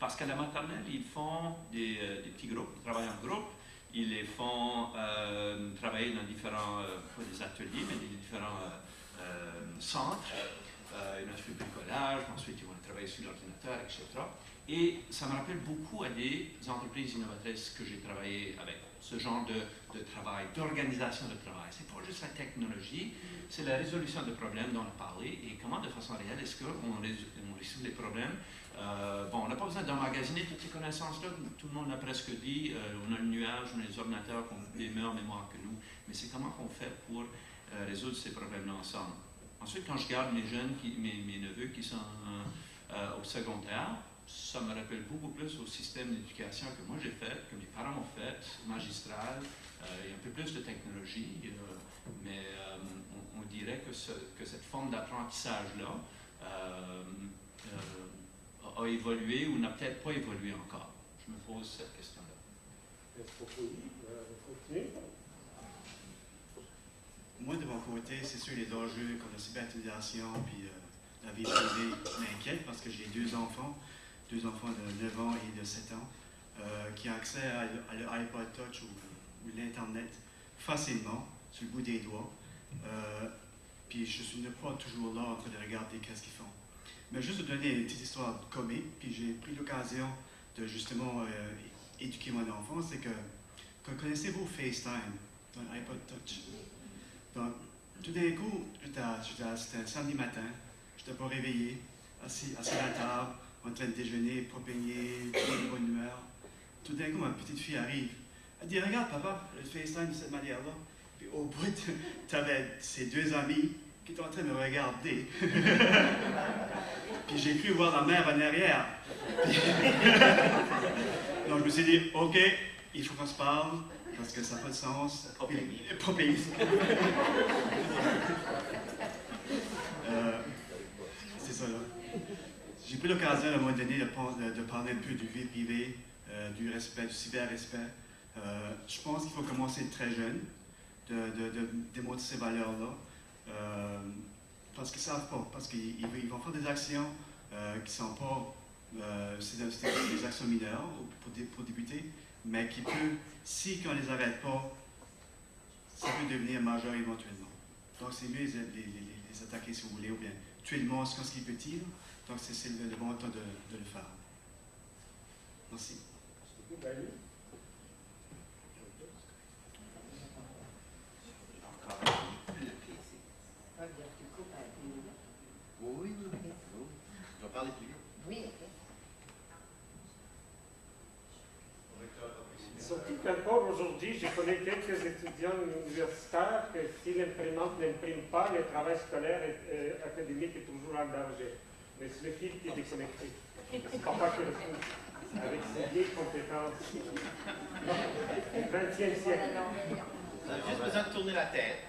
parce qu'à la maternelle, ils font des petits groupes, ils travaillent en groupe, ils les font travailler dans différents, pas des ateliers, mais des différents centres. Ils ont fait du bricolage, ensuite ils vont travailler sur l'ordinateur, etc. Et ça me rappelle beaucoup à des entreprises innovatrices que j'ai travaillé avec. Ce genre de travail, d'organisation de travail. C'est pas juste la technologie, c'est la résolution de problèmes dont on a parlé et comment de façon réelle est-ce qu'on résout les problèmes. Bon, on n'a pas besoin d'emmagasiner toutes ces connaissances-là. Tout le monde l'a presque dit. On a le nuage, on a les ordinateurs qui ont les meilleures mémoires que nous. Mais c'est comment on fait pour résoudre ces problèmes-là ensemble. Ensuite, quand je garde mes jeunes, mes neveux qui sont au secondaire, ça me rappelle beaucoup plus au système d'éducation que moi j'ai fait, que mes parents ont fait, magistral. Il y a un peu plus de technologie, mais on dirait que cette forme d'apprentissage-là a évolué ou n'a peut-être pas évolué encore. Je me pose cette question-là. Est-ce qu'on peut continuer? Moi, de mon côté, c'est sûr, les enjeux comme la cyberutilisation puis la vie privée m'inquiètent parce que j'ai deux enfants de 9 ans et de 7 ans, qui ont accès à l'iPod Touch ou l'Internet facilement, sur le bout des doigts. Puis je suis pas toujours là en train de regarder qu'est-ce qu'ils font. Mais juste de donner une petite histoire comique, puis j'ai pris l'occasion de justement éduquer mon enfant, c'est que connaissez-vous FaceTime dans l'iPod Touch? Donc, tout d'un coup, c'était un samedi matin, je n'étais pas réveillé, assis à la table, en train de déjeuner, pas peigné, de bonne humeur. Tout d'un coup, ma petite fille arrive. Elle dit, regarde papa, le FaceTime de cette manière-là. Puis au bout, tu avais ses deux amis qui étaient en train de me regarder. Puis j'ai cru voir la mère en arrière. Donc je me suis dit, ok, il faut qu'on se parle, parce que ça n'a pas de sens. Pas payé. C'est ça là. J'ai pris l'occasion à un moment donné de parler un peu du vie privée, du respect, du cyber-respect. Je pense qu'il faut commencer très jeune, de démontrer ces valeurs-là, parce qu'ils ne savent pas, parce qu'ils vont faire des actions qui ne sont pas, c'est des actions mineures pour débuter, mais qui peuvent, si on ne les arrête pas, ça peut devenir majeur éventuellement. Donc c'est mieux les attaquer si vous voulez, ou bien tuer le monstre quand il est petit. Donc, c'est le bon temps de le faire. Merci. Oui. Je vais parler plus vite. Oui, ok. Surtout qu'encore aujourd'hui, je connais quelques étudiants universitaires que si l'imprimante n'imprime pas, le travail scolaire et académique est toujours en danger. Mais c'est le fil qui est déconnecté. C'est papa qui le fout, avec ses vieilles compétences. 20e siècle. Vous avez juste besoin de tourner la tête.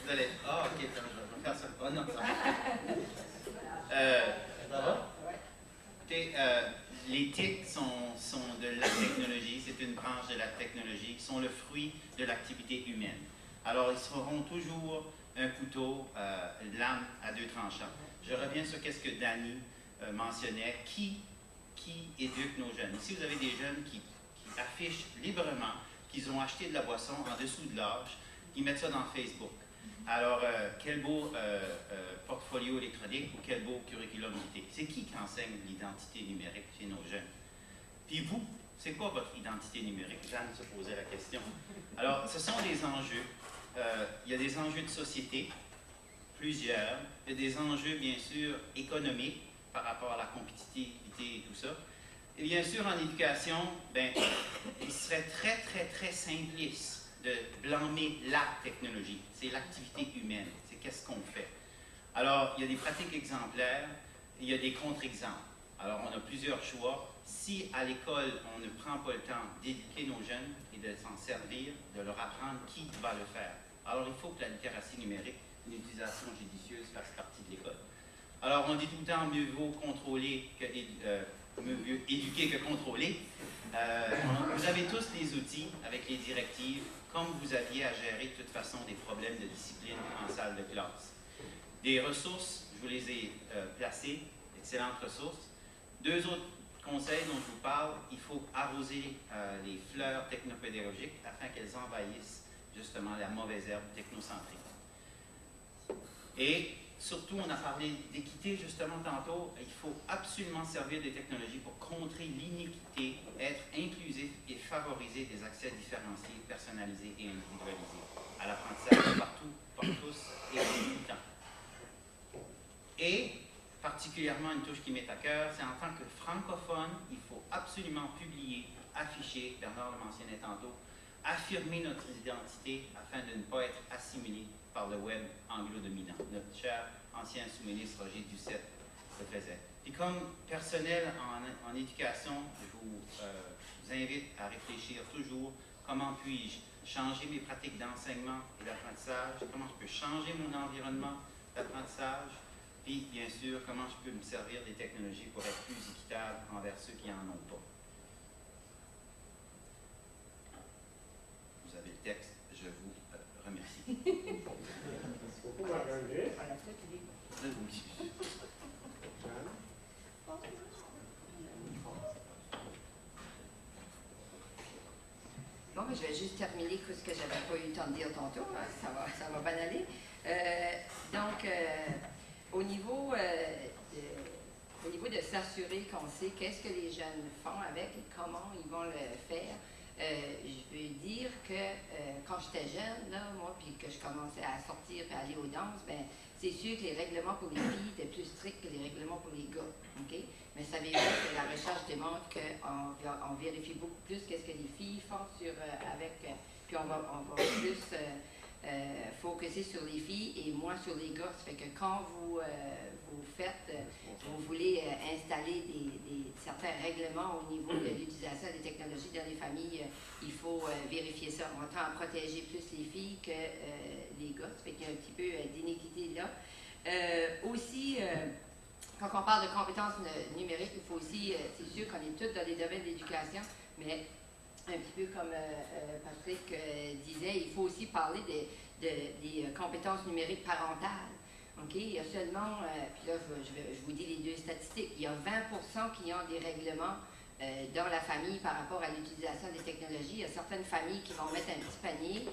Vous allez. Ah, ok, je vais faire ça. Oh non, ça va. Écoutez, les TIC sont de la technologie, c'est une branche de la technologie, qui sont le fruit de l'activité humaine. Alors, ils seront toujours un couteau, lame à deux tranchants. Je reviens sur ce que Danny mentionnait. Qui éduque nos jeunes? Ici, vous avez des jeunes qui affichent librement qu'ils ont acheté de la boisson en dessous de l'âge, qui mettent ça dans Facebook. Alors, quel beau portfolio électronique ou quel beau curriculum vitae. C'est qui enseigne l'identité numérique chez nos jeunes? Puis vous, c'est quoi votre identité numérique? Jeanne se posait la question. Alors, ce sont des enjeux. Il y a des enjeux de société, plusieurs. Il y a des enjeux, bien sûr, économiques par rapport à la compétitivité et tout ça. Et bien sûr, en éducation, ben, il serait très, très, très simpliste de blâmer la technologie. C'est l'activité humaine. C'est qu'est-ce qu'on fait. Alors, il y a des pratiques exemplaires, il y a des contre-exemples. Alors, on a plusieurs choix. Si à l'école, on ne prend pas le temps d'éduquer nos jeunes et de s'en servir, de leur apprendre qui va le faire. Alors, il faut que la littératie numérique, une utilisation judicieuse, fasse partie de l'école. Alors, on dit tout le temps, mieux vaut contrôler que mieux éduquer que contrôler. Vous avez tous les outils avec les directives, comme vous aviez à gérer de toute façon des problèmes de discipline en salle de classe. Des ressources, je vous les ai placées, excellente ressource. Deux autres conseils dont je vous parle, il faut arroser les fleurs technopédagogiques afin qu'elles envahissent justement la mauvaise herbe technocentrique. Et surtout, on a parlé d'équité justement tantôt, il faut absolument servir des technologies pour contrer l'iniquité, être inclusif et favoriser des accès différenciés, personnalisés et individualisés à l'apprentissage partout, par tous et en tout temps. Et particulièrement une touche qui m'est à cœur, c'est en tant que francophone, il faut absolument publier, afficher, Bernard le mentionnait tantôt, affirmer notre identité afin de ne pas être assimilé par le web anglo-dominant. Notre cher ancien sous-ministre Roger Doucet le faisait. Et comme personnel en éducation, je vous invite à réfléchir toujours comment puis-je changer mes pratiques d'enseignement et d'apprentissage, comment je peux changer mon environnement d'apprentissage, puis bien sûr, comment je peux me servir des technologies pour être plus équitable envers ceux qui n'en ont pas. Vous avez le texte, je vous remercie. Merci beaucoup, Marc-André. Bon, je vais juste terminer ce que je n'avais pas eu le temps de dire tantôt. Hein. Ça va bien aller. Au niveau de s'assurer qu'on sait qu'est-ce que les jeunes font avec et comment ils vont le faire, je veux dire que quand j'étais jeune, là, moi, puis que je commençais à sortir et à aller aux danses, ben, c'est sûr que les règlements pour les filles étaient plus stricts que les règlements pour les gars. Okay? Mais savez-vous que la recherche démontre qu'on vérifie beaucoup plus qu'est-ce que les filles font puis on va plus focuser sur les filles et moins sur les gars. Ça fait que quand vous voulez installer certains règlements au niveau de l'utilisation des technologies dans les familles, il faut vérifier ça. On tend à protéger plus les filles que les gars. Ça fait qu'il y a un petit peu d'inéquité là. Aussi, quand on parle de compétences numériques, il faut aussi, c'est sûr qu'on est tous dans les domaines de l'éducation, mais un petit peu comme Patrick disait, il faut aussi parler des compétences numériques parentales. Okay? Il y a seulement, puis là je vous dis les deux statistiques, il y a 20% qui ont des règlements dans la famille par rapport à l'utilisation des technologies. Il y a certaines familles qui vont mettre un petit panier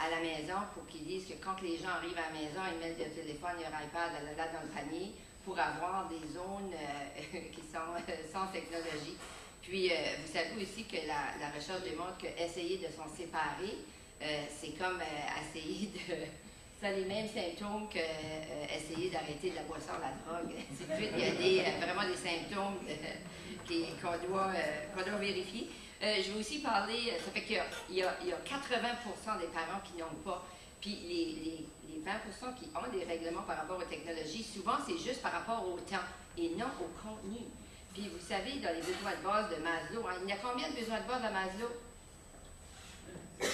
à la maison pour qu'ils disent que quand les gens arrivent à la maison, ils mettent leur téléphone, leur iPad dans le panier pour avoir des zones qui sont sans technologie. Puis, vous savez aussi que la recherche démontre qu'essayer de s'en séparer, c'est comme essayer de... Ça a les mêmes symptômes qu'essayer d'arrêter de la boisson, la drogue. Il y a vraiment des symptômes qu'on doit vérifier. Je vais aussi parler, ça fait qu'il y a 80% des parents qui n'ont pas. Puis les 20% qui ont des règlements par rapport aux technologies, souvent c'est juste par rapport au temps et non au contenu. Puis vous savez, dans les besoins de base de Maslow, hein, il y a combien de besoins de base à Maslow? 7,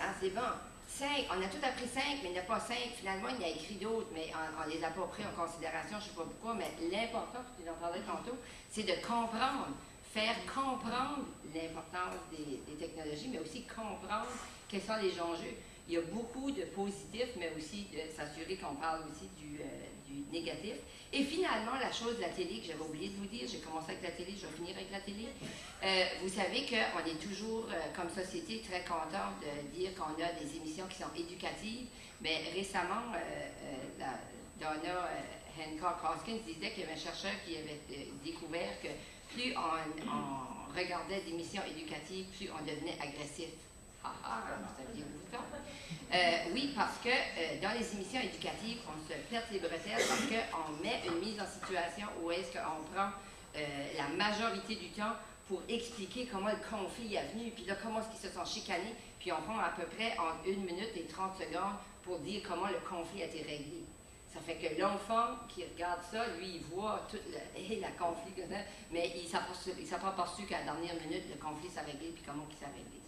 hein, c'est bon. 5, on a tout appris 5, mais il n'y en a pas 5. Finalement, il y a écrit d'autres, mais on ne les a pas pris en considération, je ne sais pas pourquoi, mais l'important, tu en parlais tantôt, c'est de comprendre, faire comprendre l'importance des technologies, mais aussi comprendre quels sont les enjeux. Il y a beaucoup de positifs, mais aussi de s'assurer qu'on parle aussi du négatif. Et finalement, la chose de la télé que j'avais oublié de vous dire, j'ai commencé avec la télé, je vais finir avec la télé. Vous savez qu'on est toujours, comme société, très content de dire qu'on a des émissions qui sont éducatives, mais récemment, Donna Hancock Hoskins disait qu'il y avait un chercheur qui avait découvert que plus on regardait des émissions éducatives, plus on devenait agressif. Oui, parce que dans les émissions éducatives, on se pète les bretelles parce qu'on met une mise en situation où est-ce qu'on prend la majorité du temps pour expliquer comment le conflit est venu, puis là, comment est-ce qu'ils se sont chicanés, puis on prend à peu près en 1 minute et 30 secondes pour dire comment le conflit a été réglé. Ça fait que l'enfant qui regarde ça, lui, il voit tout la conflit, mais il ne s'est pas aperçu qu'à la dernière minute, le conflit s'est réglé, puis comment il s'est réglé.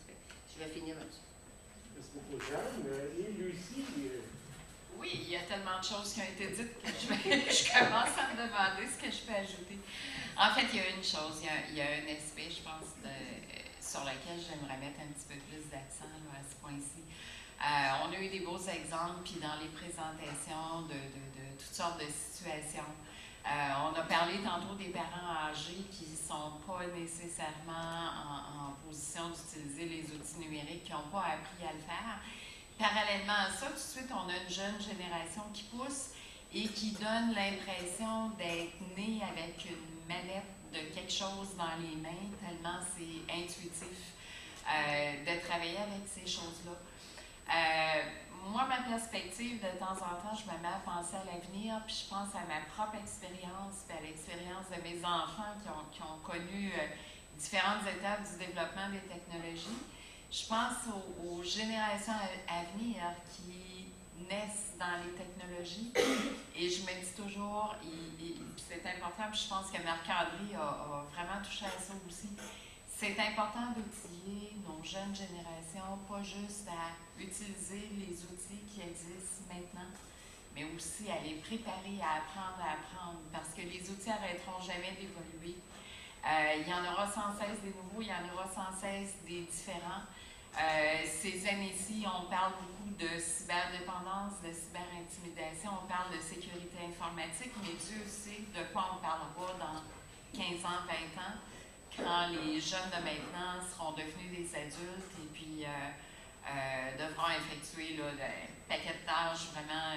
Je vais finir là-dessus. Merci beaucoup, Jeanne. Et Lucie? Oui, il y a tellement de choses qui ont été dites que je commence à me demander ce que je peux ajouter. En fait, il y a une chose, il y a un aspect, je pense, sur lequel j'aimerais mettre un petit peu plus d'accent à ce point-ci. On a eu des beaux exemples, puis dans les présentations de toutes sortes de situations. On a parlé tantôt des parents âgés qui ne sont pas nécessairement en position d'utiliser les outils numériques, qui n'ont pas appris à le faire. Parallèlement à ça, tout de suite, on a une jeune génération qui pousse et qui donne l'impression d'être née avec une manette de quelque chose dans les mains, tellement c'est intuitif de travailler avec ces choses-là. Moi, ma perspective, de temps en temps, je me mets à penser à l'avenir, puis je pense à ma propre expérience, puis à l'expérience de mes enfants qui ont connu différentes étapes du développement des technologies. Je pense aux générations à venir qui naissent dans les technologies et je me dis toujours, c'est important, puis je pense que Marc-André a vraiment touché à ça aussi, c'est important d'outiller nos jeunes générations, pas juste à utiliser les outils qui existent maintenant, mais aussi à les préparer à apprendre, parce que les outils n'arrêteront jamais d'évoluer. Il y en aura sans cesse des nouveaux, il y en aura sans cesse des différents. Ces années-ci, on parle beaucoup de cyberdépendance, de cyberintimidation, on parle de sécurité informatique, mais Dieu sait de quoi on parlera dans 15 ans, 20 ans, quand les jeunes de maintenant seront devenus des adultes et puis devront effectuer là, un paquet de tâches vraiment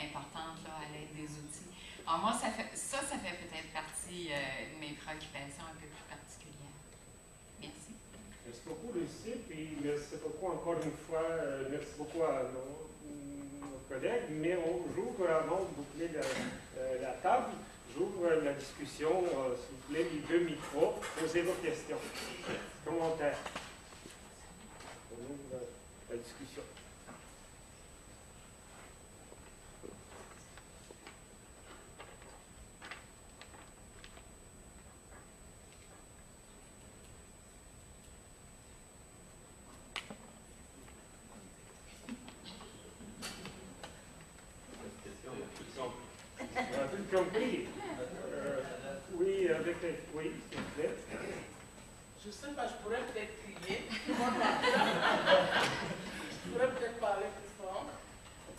importantes là, à l'aide des outils. Alors moi, ça fait peut-être partie de mes préoccupations un peu plus particulières. Merci. Merci beaucoup, Lucie, puis merci beaucoup encore une fois, merci beaucoup à nos collègues, mais j'ouvre, avant de boucler la table, j'ouvre la discussion, s'il vous plaît, les deux micros, posez vos questions, commentaires. On ouvre la discussion. Compris. Oui, avec les... Oui, s'il vous plaît. Je ne sais pas, je pourrais peut-être crier. Je pourrais peut-être parler plus fort.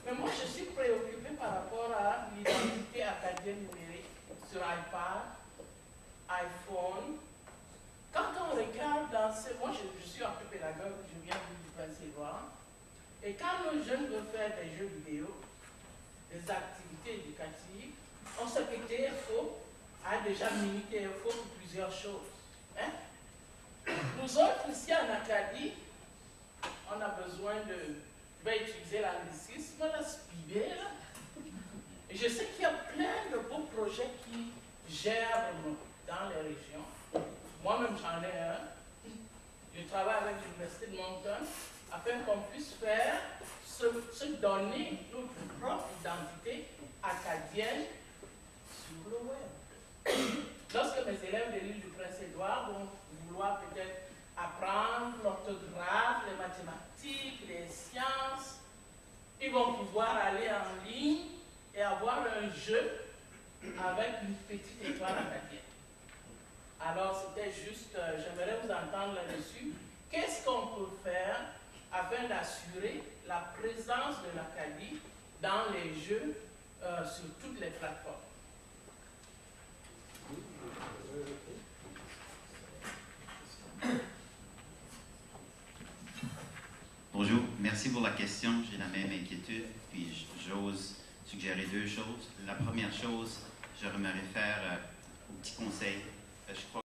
Mais moi, je suis préoccupée par rapport à l'identité acadienne numérique sur iPad, iPhone. Quand on regarde dans ce... Moi, je suis un peu pédagogue, je viens du Prince-Édouard. Et quand nos jeunes veulent faire des jeux vidéo, des activités éducatives, on sait que TFO a déjà mini TFO pour plusieurs choses. Hein? Nous autres, ici en Acadie, on a besoin de... Je vais utiliser l'anglicisme, la SPIBE, là. Et je sais qu'il y a plein de beaux projets qui germent dans les régions. Moi-même, j'en ai un. Je travaille avec l'Université de Moncton afin qu'on puisse faire se donner notre propre identité acadienne sur le web. Lorsque mes élèves de l'île du Prince-Édouard vont vouloir peut-être apprendre l'orthographe, les mathématiques, les sciences, ils vont pouvoir aller en ligne et avoir un jeu avec une petite étoile acadienne. Alors c'était juste, j'aimerais vous entendre là-dessus. Qu'est-ce qu'on peut faire afin d'assurer la présence de l'Acadie dans les jeux sur toutes les plateformes? Bonjour, merci pour la question. J'ai la même inquiétude, puis j'ose suggérer deux choses. La première chose, je me réfère au petit conseil. Je crois